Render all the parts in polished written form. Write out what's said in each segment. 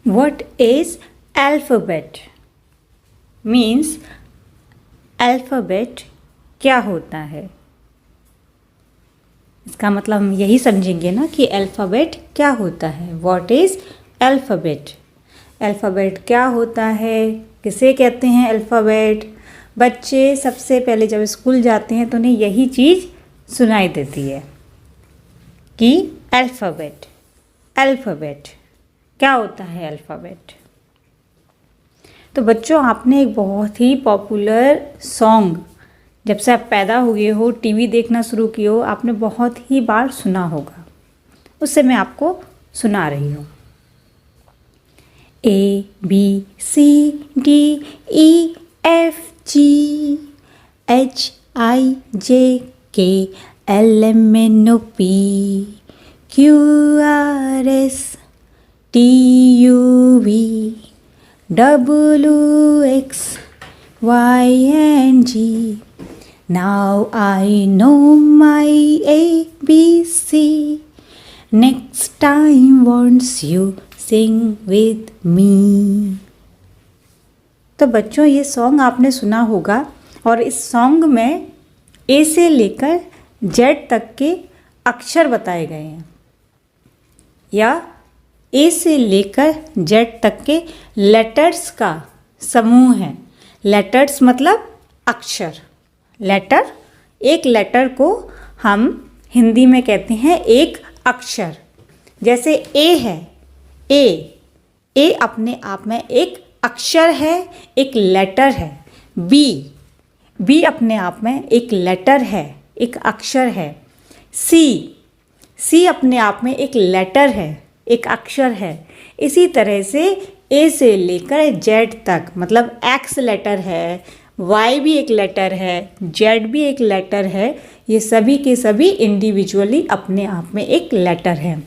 What is alphabet? Means alphabet क्या होता है? इसका मतलब हम यही समझेंगे ना कि अल्फ़ाबेट क्या होता है. What is alphabet? अल्फ़ाबेट क्या होता है, किसे कहते हैं अल्फ़ाबेट? बच्चे सबसे पहले जब स्कूल जाते हैं तो उन्हें यही चीज़ सुनाई देती है कि अल्फ़ाबेट. अल्फ़ाबेट क्या होता है अल्फ़ाबेट? तो बच्चों, आपने एक बहुत ही पॉपुलर सॉन्ग जब से आप पैदा हुए हो, टीवी देखना शुरू किए हो, आपने बहुत ही बार सुना होगा. उससे मैं आपको सुना रही हूँ. ABCDEFGHIJKLMNOP QRSTUV WXYZ. Now I know my ABC. Next time won't you sing with me? तो बच्चों, ये सॉन्ग आपने सुना होगा और इस सॉन्ग में ए से लेकर जेड तक के अक्षर बताए गए हैं, या ए से लेकर जेड तक के लेटर्स का समूह है. लेटर्स मतलब अक्षर. लेटर, एक लेटर को हम हिंदी में कहते हैं एक अक्षर. जैसे ए है, ए अपने आप में एक अक्षर है, एक लेटर है. बी अपने आप में एक लेटर है, एक अक्षर है. सी अपने आप में एक लेटर है, एक अक्षर है. इसी तरह से ए से लेकर जेड तक, मतलब एक्स लेटर है, वाई भी एक लेटर है, जेड भी एक लेटर है. ये सभी के सभी इंडिविजुअली अपने आप में एक लेटर है.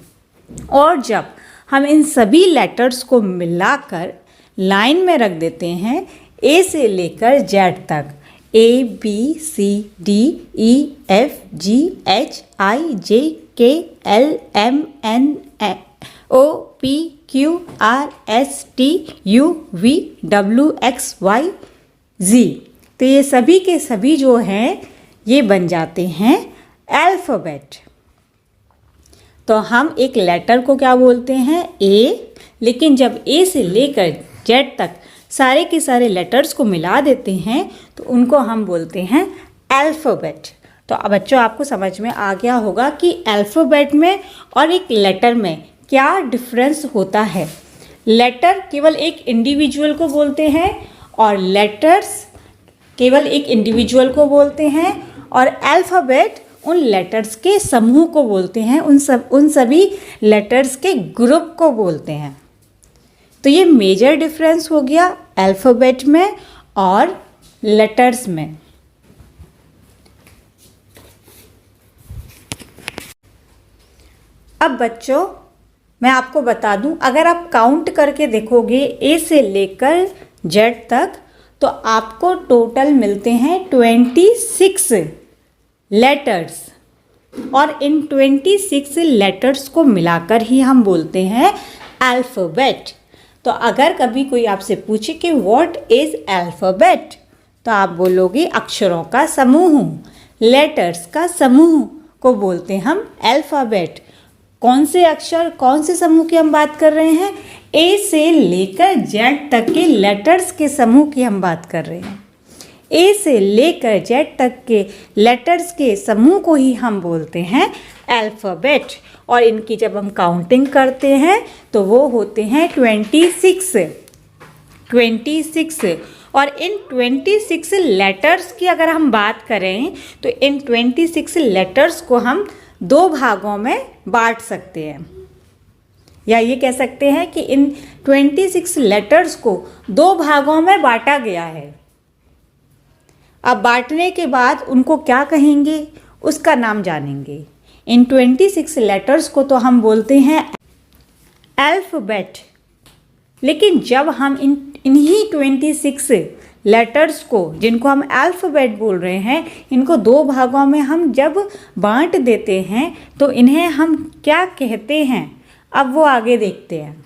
और जब हम इन सभी लेटर्स को मिलाकर लाइन में रख देते हैं ए से लेकर जेड तक, ABCDEFGHIJKLMNOPQRSTUVWXYZ, तो ये सभी के सभी जो हैं ये बन जाते हैं अल्फ़ाबेट. तो हम एक लेटर को क्या बोलते हैं? ए. लेकिन जब ए से लेकर जेड तक सारे के सारे लेटर्स को मिला देते हैं तो उनको हम बोलते हैं अल्फ़ाबेट. तो अब बच्चों, आपको समझ में आ गया होगा कि अल्फ़ाबेट में और एक लेटर में क्या डिफरेंस होता है. लेटर केवल एक इंडिविजुअल को बोलते हैं और लेटर्स केवल एक इंडिविजुअल को बोलते हैं, और अल्फ़ाबेट उन लेटर्स के समूह को बोलते हैं, उन सभी लेटर्स के ग्रुप को बोलते हैं. तो ये मेजर डिफरेंस हो गया अल्फ़ाबेट में और लेटर्स में. अब बच्चों, मैं आपको बता दूं, अगर आप काउंट करके देखोगे ए से लेकर जेड तक, तो आपको टोटल मिलते हैं 26 लेटर्स. और इन 26 लेटर्स को मिलाकर ही हम बोलते हैं अल्फ़ाबेट. तो अगर कभी कोई आपसे पूछे कि व्हाट इज़ अल्फ़ाबेट, तो आप बोलोगे अक्षरों का समूह, लेटर्स का समूह को बोलते हम अल्फ़ाबेट. कौन से अक्षर, कौन से समूह की हम बात कर रहे हैं? ए से लेकर जेड तक के लेटर्स के समूह की हम बात कर रहे हैं. ए से लेकर जेड तक के लेटर्स के समूह को ही हम बोलते हैं अल्फ़ाबेट. और इनकी जब हम काउंटिंग करते हैं तो वो होते हैं 26. और इन 26 लेटर्स की अगर हम बात करें तो इन 26 लेटर्स को हम 2 भागों में बांट सकते हैं, या ये कह सकते हैं कि इन 26 लेटर्स को 2 भागों में बांटा गया है. अब बांटने के बाद उनको क्या कहेंगे, उसका नाम जानेंगे. इन 26 लेटर्स को तो हम बोलते हैं अल्फ़ाबेट. लेकिन जब हम इन्हीं 26 लेटर्स को, जिनको हम अल्फ़ाबेट बोल रहे हैं, इनको 2 भागों में हम जब बांट देते हैं तो इन्हें हम क्या कहते हैं, अब वो आगे देखते हैं.